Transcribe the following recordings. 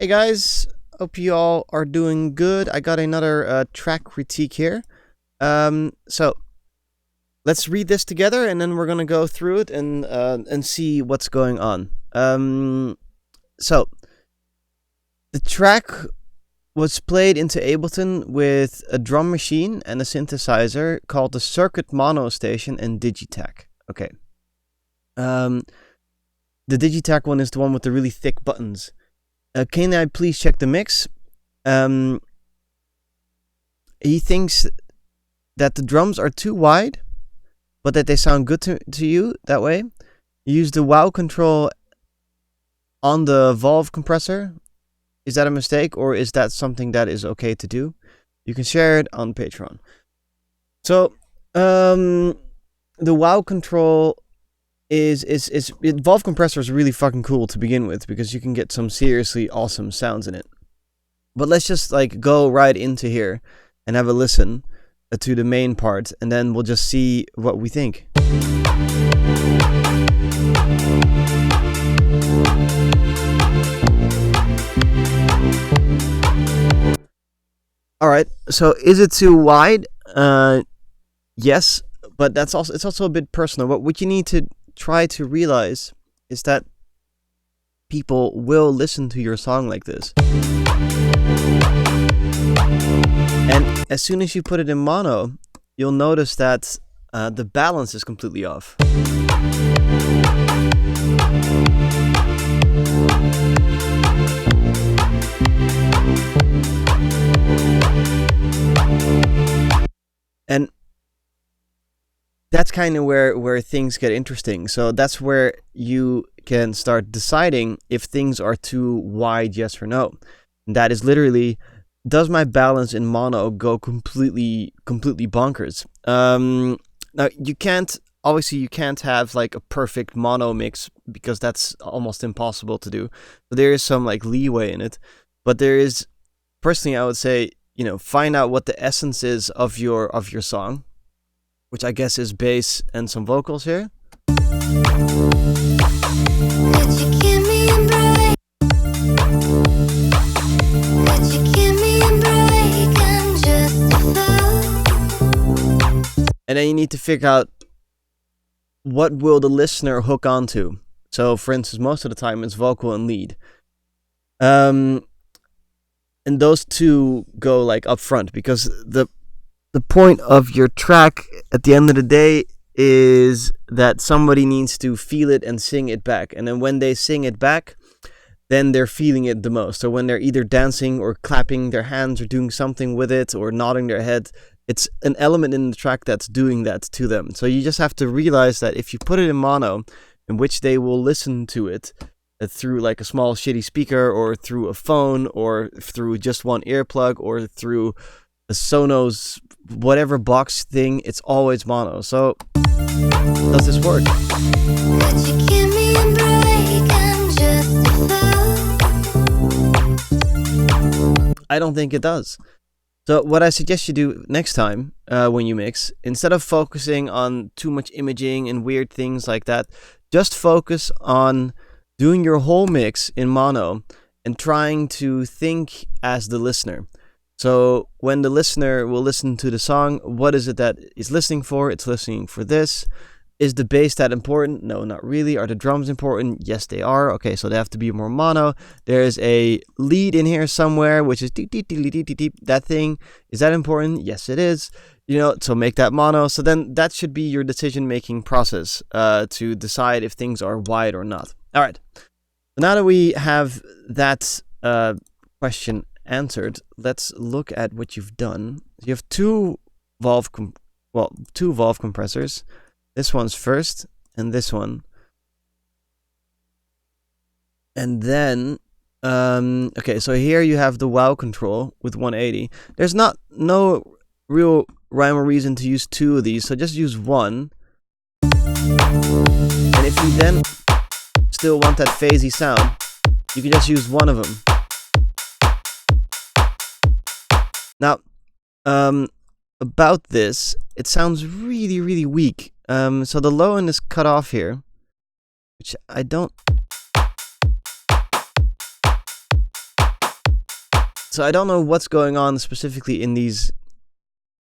Hey guys, hope you all are doing good. I got another track critique here. So let's read this together, and then we're gonna go through it and see what's going on. So the track was played into Ableton with a drum machine and a synthesizer called the Circuit Mono Station and Digitech. Okay. The Digitech one is the one with the really thick buttons. Can I please check the mix? He thinks that the drums are too wide, but that they sound good to you that way. Use the wow control on the valve compressor. Is that a mistake, or is that something that is okay to do? You can share it on Patreon. So, the wow control valve compressor is really fucking cool to begin with, because you can get some seriously awesome sounds in it. But let's just go right into here and have a listen to the main part, and then we'll just see what we think. Alright, so is it too wide? Yes, but it's also a bit personal. But what you need to try to realize is that people will listen to your song like this. And as soon as you put it in mono, you'll notice that the balance is completely off. And that's kind of where things get interesting. So that's where you can start deciding if things are too wide, yes or no. And that is literally, does my balance in mono go completely bonkers? Now you can't have a perfect mono mix, because that's almost impossible to do. So there is some leeway in it, but there is, personally, I would say, find out what the essence is of your song, which I guess is bass and some vocals here. And then you need to figure out, what will the listener hook onto? So, for instance, most of the time it's vocal and lead. And those two go up front, because the point of your track at the end of the day is that somebody needs to feel it and sing it back. And then when they sing it back, then they're feeling it the most. So when they're either dancing or clapping their hands or doing something with it or nodding their head, it's an element in the track that's doing that to them. So you just have to realize that if you put it in mono, in which they will listen to it through a small shitty speaker, or through a phone, or through just one earplug, or through a Sonos whatever box thing, it's always mono. So does this work? I don't think it does. So what I suggest you do next time when you mix, instead of focusing on too much imaging and weird things like that, just focus on doing your whole mix in mono and trying to think as the listener. So when the listener will listen to the song, what is it that it's listening for? It's listening for this. Is the bass that important? No, not really. Are the drums important? Yes, they are. Okay, so they have to be more mono. There's a lead in here somewhere, which is deep, deep, deep, deep, deep, deep. That thing, is that important? Yes, it is. So make that mono. So then that should be your decision-making process to decide if things are wide or not. All right. So now that we have that question answered, let's look at what you've done. You have two valve compressors. This one's first, and this one. And then, okay, so here you have the wow control with 180. There's no real rhyme or reason to use two of these, so just use one. And if you then still want that phasey sound, you can just use one of them. Now, about this, it sounds really, really weak. So the low end is cut off here, which I don't So I don't know what's going on specifically in these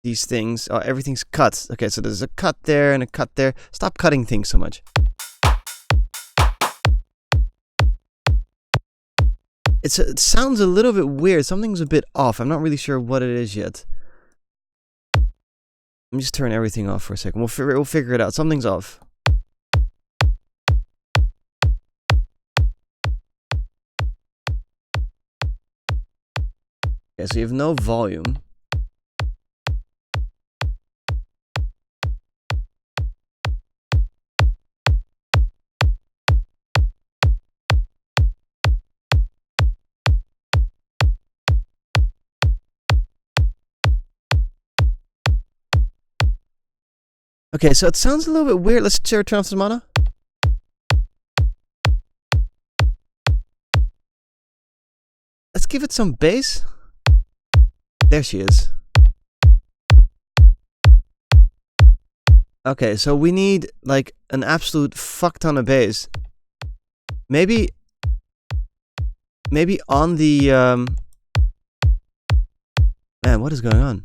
things. Oh, everything's cut. Okay, so there's a cut there and a cut there. Stop cutting things so much. It sounds a little bit weird. Something's a bit off. I'm not really sure what it is yet. Let me just turn everything off for a second. We'll figure it out. Something's off. Okay, so you have no volume. Okay, so it sounds a little bit weird. Let's turn off the mono. Let's give it some bass. There she is. Okay, so we need like an absolute fuck ton of bass. Maybe on the man, what is going on?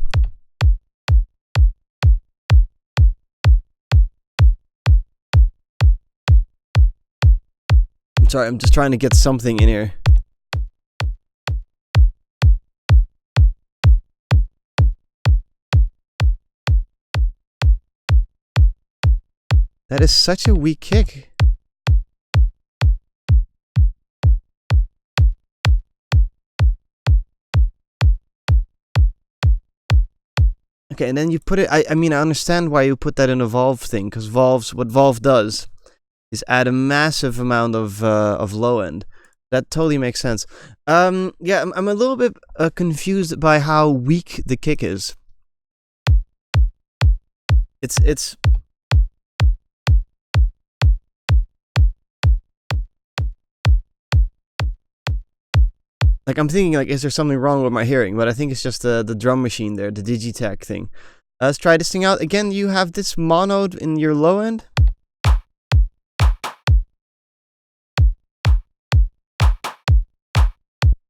I'm sorry, I'm just trying to get something in here. That is such a weak kick. Okay, and then you put it. I mean, I understand why you put that in a Valve thing, because what Valve does is add a massive amount of low end. That totally makes sense. Yeah, I'm a little bit confused by how weak the kick is. It's like, I'm thinking, like, is there something wrong with my hearing? But I think it's just the drum machine there, the Digitech thing. Let's try this thing out. Again, you have this monoed in your low end.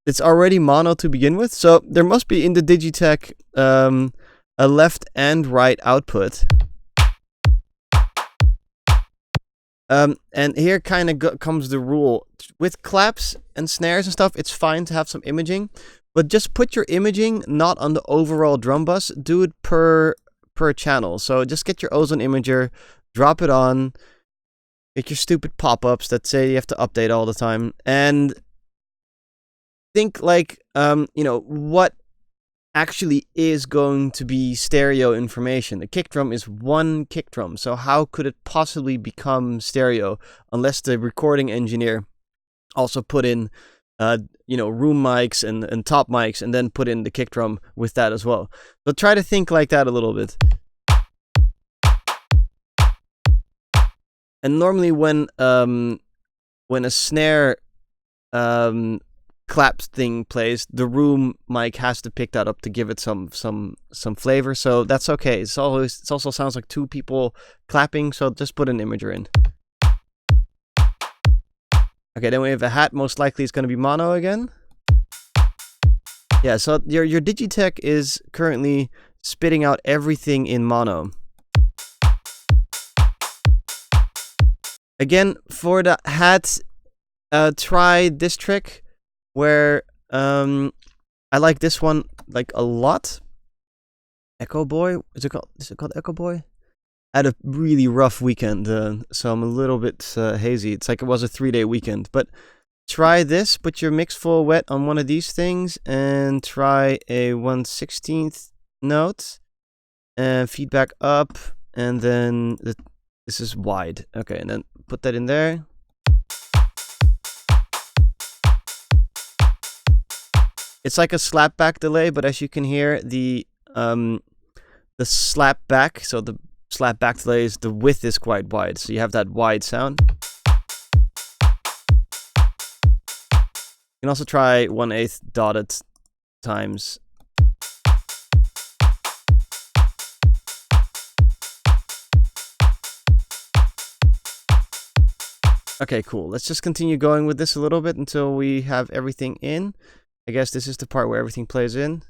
It's already mono to begin with, so there must be in the Digitech a left and right output. And here kind of comes the rule. With claps and snares and stuff, it's fine to have some imaging, but just put your imaging not on the overall drum bus. Do it per channel. So just get your Ozone Imager, drop it on, get your stupid pop-ups that say you have to update all the time, and think like, you know, what actually is going to be stereo information. The kick drum is one kick drum, so how could it possibly become stereo unless the recording engineer also put in you know, room mics and top mics, and then put in the kick drum with that as well. So try to think like that a little bit. And normally when a snare clap thing plays, the room mic has to pick that up to give it some flavor, so that's okay. It also sounds like two people clapping, so just put an imager in. Okay, then we have a hat. Most likely it's going to be mono again. Yeah, so your Digitech is currently spitting out everything in mono. Again, for the hat, try this trick where I like this one like a lot. Echo Boy, is it called Echo Boy? I had a really rough weekend, so I'm a little bit hazy. It's like it was a 3-day weekend. But try this, put your mix full wet on one of these things, and try a 1/16th note, and feedback up, and then this is wide. Okay, and then put that in there. It's like a slapback delay, but as you can hear, the slapback, so the slapback delay, the width is quite wide, so you have that wide sound. You can also try 1/8 dotted times. Okay, cool. Let's just continue going with this a little bit until we have everything in. I guess this is the part where everything plays in.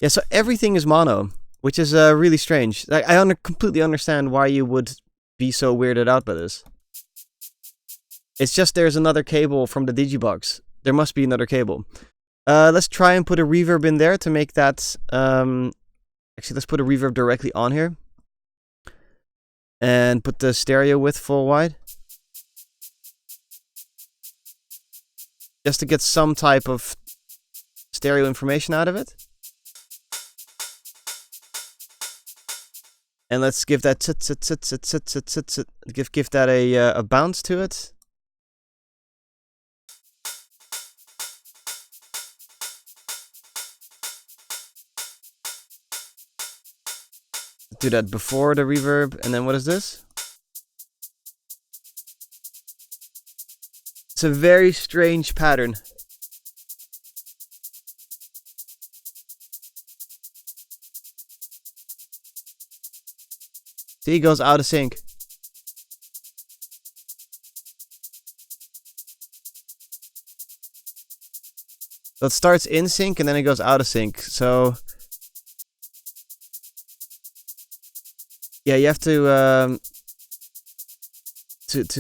Yeah, so everything is mono, which is really strange. Like, I completely understand why you would be so weirded out by this. It's just there's another cable from the Digibox. There must be another cable. Let's try and put a reverb in there to make that... actually, let's put a reverb directly on here. And put the stereo width full wide. Just to get some type of stereo information out of it. And let's give that give that a bounce to it. Do that before the reverb, and then what is this? It's a very strange pattern. See, it goes out of sync. So it starts in sync and then it goes out of sync. So yeah, you have to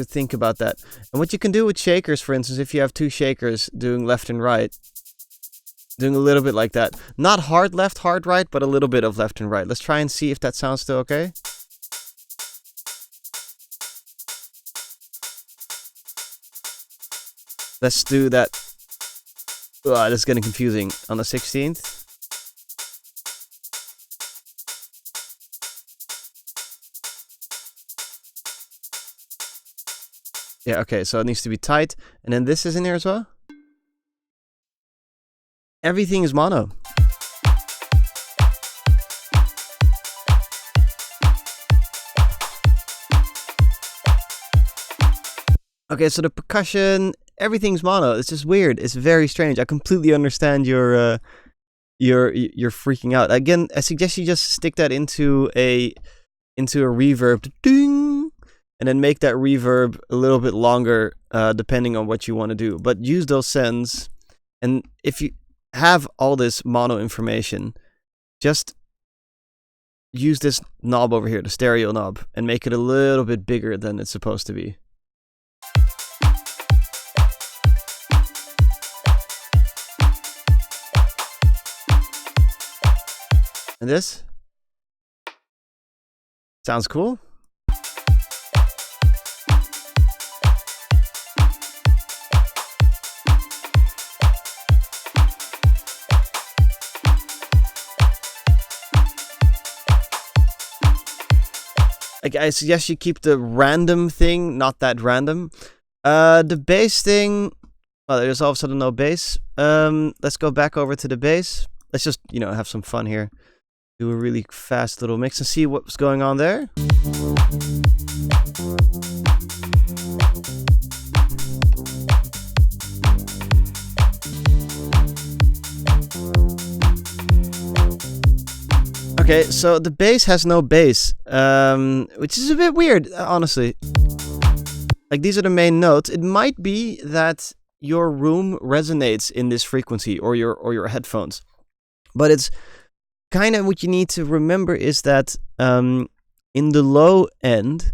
think about that. And what you can do with shakers, for instance, if you have two shakers doing left and right, doing a little bit like that. Not hard left, hard right, but a little bit of left and right. Let's try and see if that sounds still okay. Let's do that. Ugh, this is getting confusing. On the 16th. Yeah, okay, so it needs to be tight. And then this is in here as well. Everything is mono. Okay, so the percussion, everything's mono. It's just weird. It's very strange. I completely understand your freaking out. Again, I suggest you just stick that into a reverb, ding, and then make that reverb a little bit longer, depending on what you want to do. But use those sends, and if you have all this mono information, just use this knob over here, the stereo knob, and make it a little bit bigger than it's supposed to be. And this sounds cool. I suggest you keep the random thing not that random. The bass thing, well, there's all of a sudden no bass. Let's go back over to the bass. Let's just, have some fun here. Do a really fast little mix and see what's going on there. Okay, so the bass has no bass, which is a bit weird, honestly. Like, these are the main notes. It might be that your room resonates in this frequency, or your headphones. But it's kind of what you need to remember is that in the low end,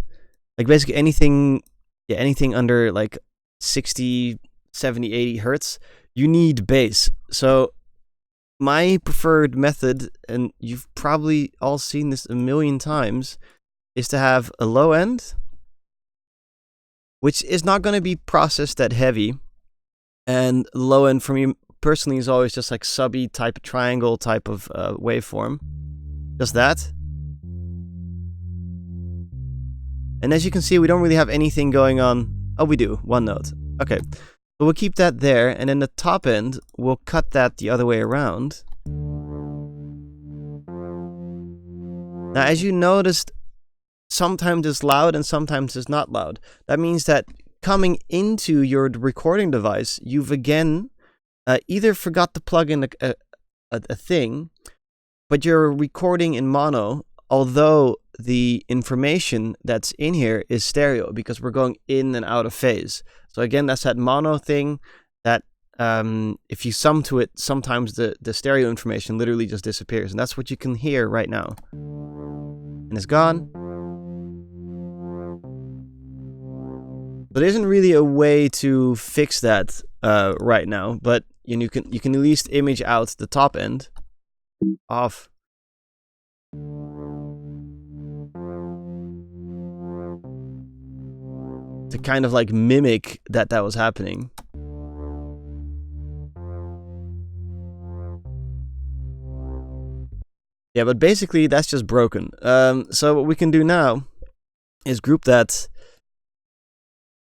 like basically anything under like 60, 70, 80 hertz, you need bass. So my preferred method, and you've probably all seen this a million times, is to have a low end, which is not going to be processed that heavy. And low end for me personally is always just like subby type of triangle type of waveform. Just that. And as you can see, we don't really have anything going on. Oh, we do. One note. Okay. So we'll keep that there, and then the top end, we'll cut that the other way around. Now, as you noticed, sometimes it's loud and sometimes it's not loud. That means that coming into your recording device, you've again either forgot to plug in a thing, but you're recording in mono although the information that's in here is stereo because we're going in and out of phase. So again, that's that mono thing that if you sum to it, sometimes the stereo information literally just disappears. And that's what you can hear right now. And it's gone. But there isn't really a way to fix that right now, but you can at least image out the top end off. To kind of like mimic that was happening. Yeah, but basically that's just broken. So what we can do now is group that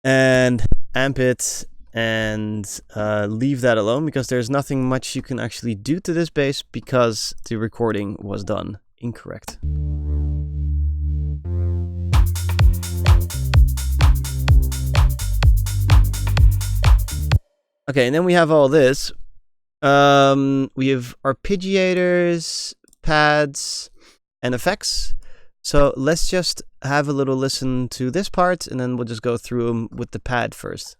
and amp it and leave that alone, because there's nothing much you can actually do to this bass because the recording was done incorrect. Okay, and then we have all this. We have arpeggiators, pads, and effects. So let's just have a little listen to this part, and then we'll just go through them with the pad first.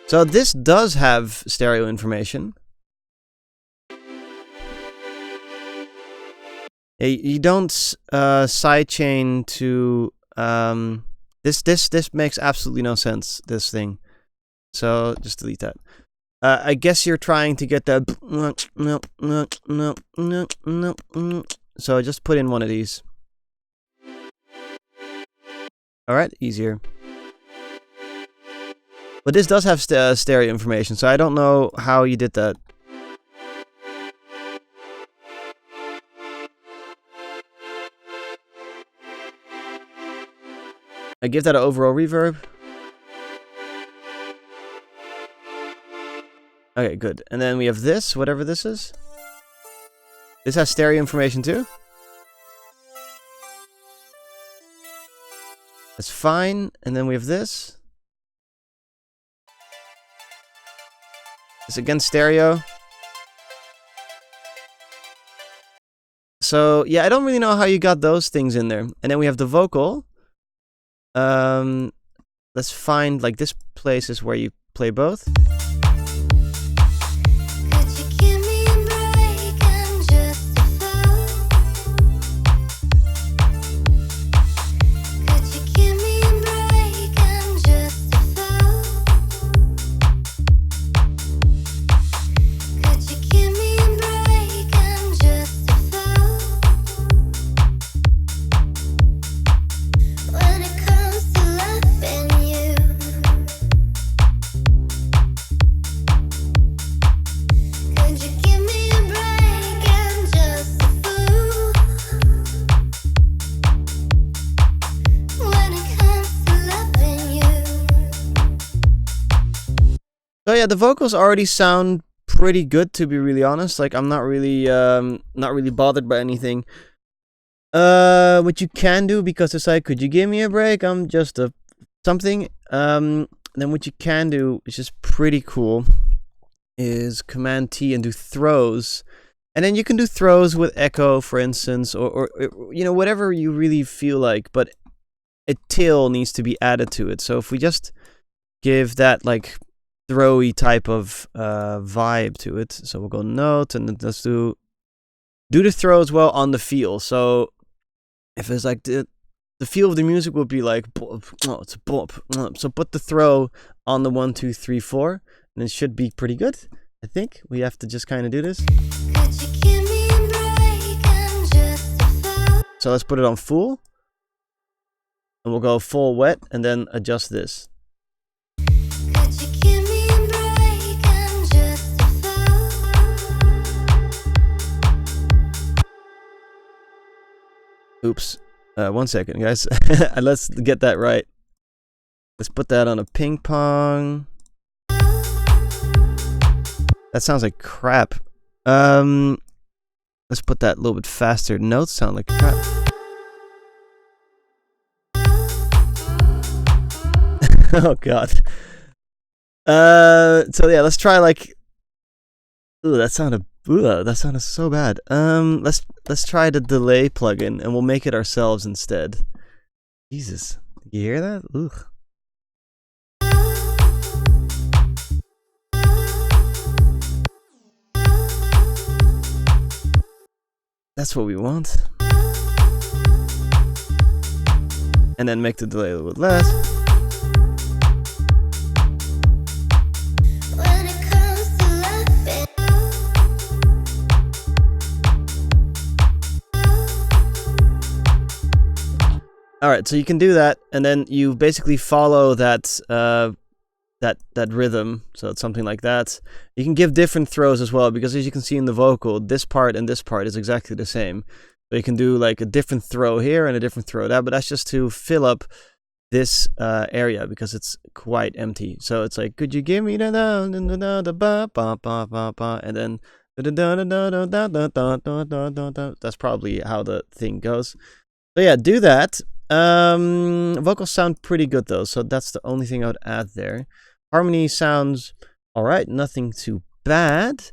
So this does have stereo information. You don't sidechain to this makes absolutely no sense, this thing. So just delete that. I guess you're trying to get that. So just put in one of these. All right, easier. But this does have stereo information, so I don't know how you did that. I give that an overall reverb. Okay, good. And then we have this, whatever this is. This has stereo information too. That's fine. And then we have this. It's again stereo. So yeah, I don't really know how you got those things in there. And then we have the vocal. Let's find, like, this place is where you play both. So yeah, the vocals already sound pretty good, to be really honest. Like, I'm not really bothered by anything. What you can do, because it's like, could you give me a break? I'm just a something. Then what you can do, which is pretty cool, is Command T and do throws. And then you can do throws with echo, for instance, or you know, whatever you really feel like. But a till needs to be added to it. So if we just give that like throwy type of vibe to it, so we'll go note and then let's do the throw as well on the feel. So if it's like the feel of the music will be like, oh, it's a bop. So put the throw on the 1, 2, 3, 4, and it should be pretty good. I think we have to just kind of do this. So let's put it on full, and we'll go full wet, and then adjust this. Oops. 1 second, guys. Let's get that right. Let's put that on a ping pong. That sounds like crap. Let's put that a little bit faster. Notes sound like crap. Oh god. So yeah, let's try like. Ooh, that sounded so bad. Let's try the delay plugin, and we'll make it ourselves instead. Jesus, you hear that? Ugh. That's what we want. And then make the delay a little bit less. All right, so you can do that, and then you basically follow that that rhythm. So it's something like that. You can give different throws as well, because as you can see in the vocal, this part and this part is exactly the same. So you can do like a different throw here and a different throw there, but that's just to fill up this area because it's quite empty. So it's like, could you give me the and then that's probably how the thing goes. So yeah, do that. Vocals sound pretty good though, so that's the only thing I would add there. Harmony sounds alright, nothing too bad.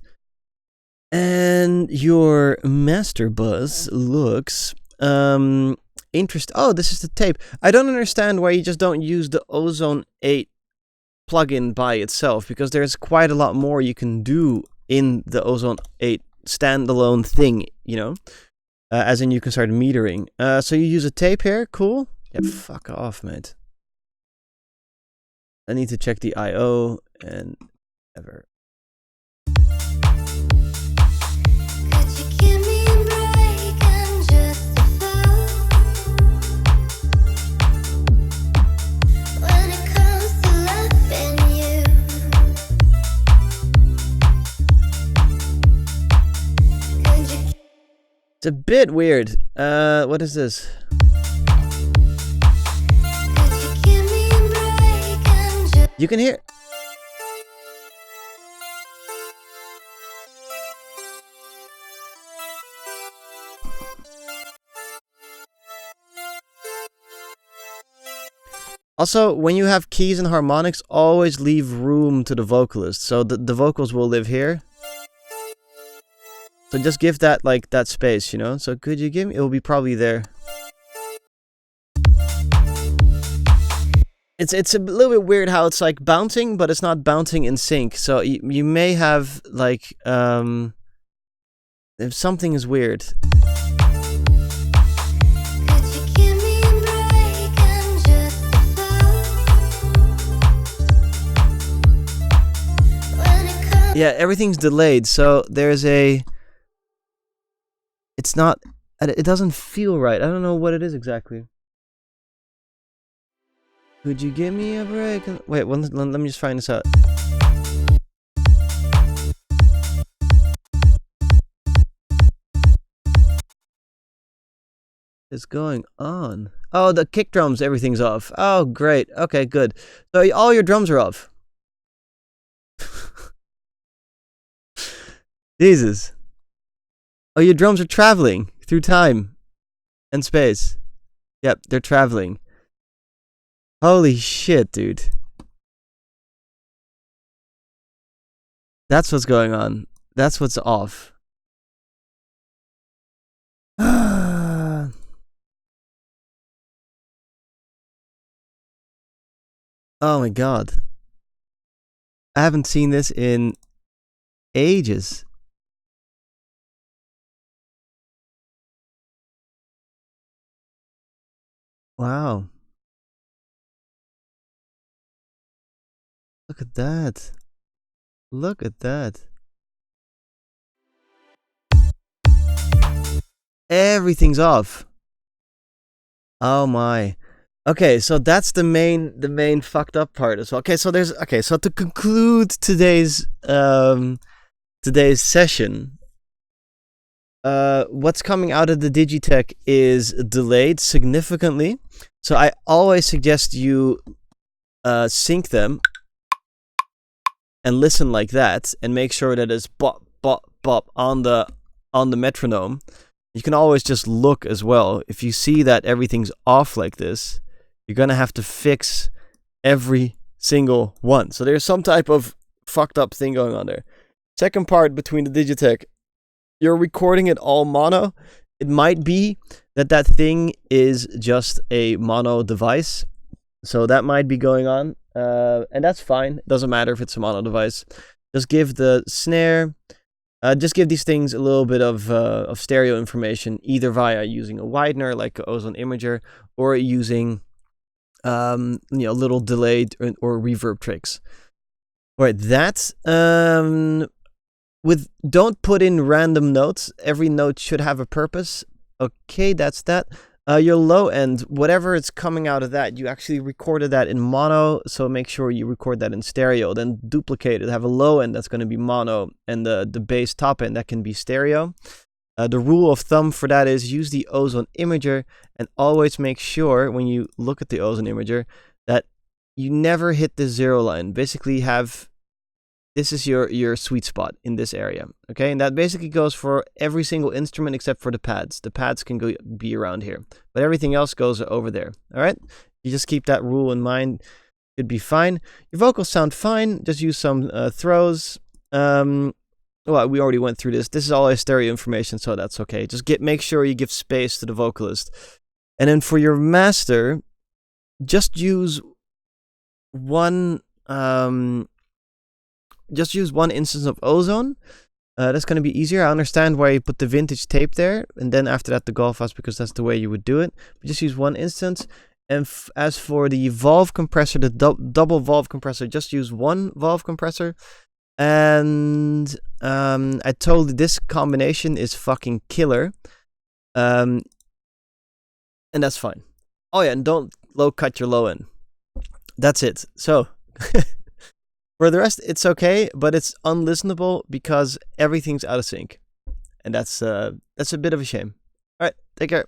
And your master buzz looks interesting. Oh, this is the tape. I don't understand why you just don't use the Ozone 8 plugin by itself, because there's quite a lot more you can do in the Ozone 8 standalone thing, you know? As in you can start metering. So you use a tape here, cool. Yeah, fuck off, mate. I need to check the I/O and ever. It's a bit weird. What is this? You can hear. Also, when you have keys and harmonics, always leave room to the vocalist. So the vocals will live here. So just give that like that space, you know? So could you give me? It will be probably there. It's a little bit weird how it's like bouncing, but it's not bouncing in sync. So you may have like if something is weird. Yeah, everything's delayed, so there's a. It's not. It doesn't feel right. I don't know what it is exactly. Could you give me a break? Wait, let me just find this out. What's going on? Oh, the kick drums, everything's off. Oh, great. Okay, good. So all your drums are off. Jesus. Oh, your drums are traveling through time and space. Yep, they're traveling. Holy shit, dude. That's what's going on. That's what's off. Oh my god. I haven't seen this in ages. Wow. Look at that. Look at that. Everything's off. Oh my. Okay, so that's the main fucked up part as well. Okay, so to conclude today's session, what's coming out of the Digitech is delayed significantly. So I always suggest you sync them and listen like that, and make sure that it's bop bop bop on the metronome. You can always just look as well. If you see that everything's off like this, you're gonna have to fix every single one. So there's some type of fucked up thing going on there. Second part, between the Digitech, you're recording it all mono. It might be that thing is just a mono device. So that might be going on. And that's fine. It doesn't matter if it's a mono device. Just give the snare, just give these things a little bit of stereo information, either via using a widener like Ozone Imager, or using little delayed or reverb tricks. All right, that don't put in random notes. Every note should have a purpose. Okay, that's that. Your low end, whatever is coming out of that, you actually recorded that in mono, so make sure you record that in stereo. Then duplicate it. Have a low end that's going to be mono, and the bass top end that can be stereo. The rule of thumb for that is use the Ozone Imager, and always make sure when you look at the Ozone Imager that you never hit the zero line. Basically this is your sweet spot in this area, okay? And that basically goes for every single instrument except for the pads. The pads can be around here, but everything else goes over there, all right? You just keep that rule in mind. It'd be fine. Your vocals sound fine. Just use some throws. Well, we already went through this. This is all stereo information, so that's okay. Just make sure you give space to the vocalist. And then for your master, just use one instance of Ozone. That's going to be easier. I understand why you put the vintage tape there, and then after that the golf house, because that's the way you would do it. But just use one instance. And as for the valve compressor, the double valve compressor, just use one valve compressor. And I told you this combination is fucking killer. And that's fine. Oh yeah, and don't low cut your low end. That's it. So for the rest, it's okay, but it's unlistenable because everything's out of sync. And that's a bit of a shame. All right, take care.